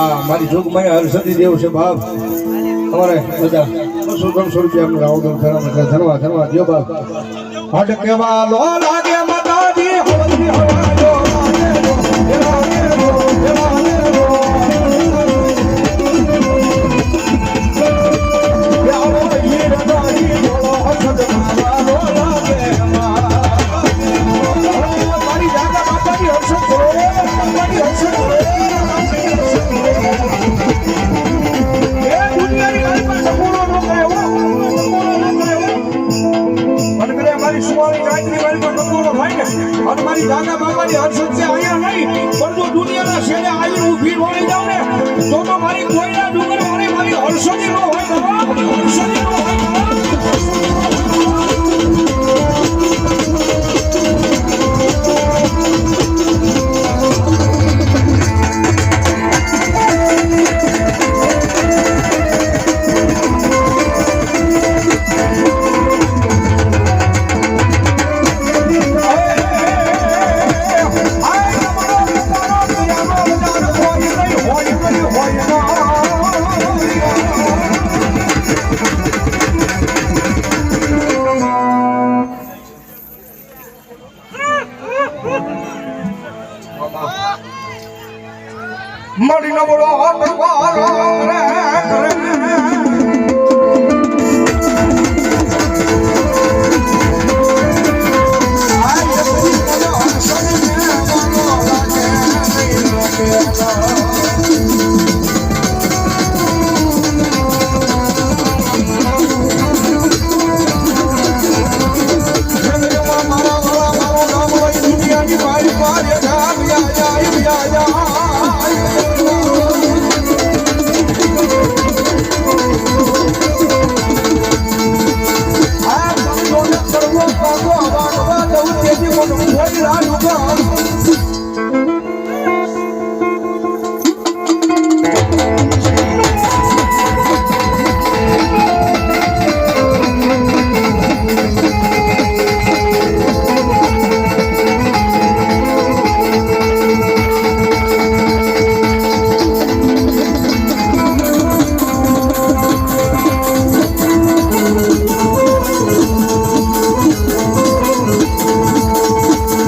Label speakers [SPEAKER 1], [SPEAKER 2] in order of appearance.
[SPEAKER 1] હા મારી જોગમાયા હરસતી દેવ છે બાપ અમારે બધા 200-300 રૂપિયા અમને રાવદો ધરવા દો બાપ હટ કેવા લો લાગે માતાજી હવતી હવાજો મારી દાદા બાબાની હર્ષદ છે અહીંયા નહીં પણ જો દુનિયાના શેરે આવીને ઊભી વળી જાવ ને તો મારી કોઈના ડુંગર મારી હર્ષદી નો હોય હર્ષદી નો હોય મળી ન બોલો Hey,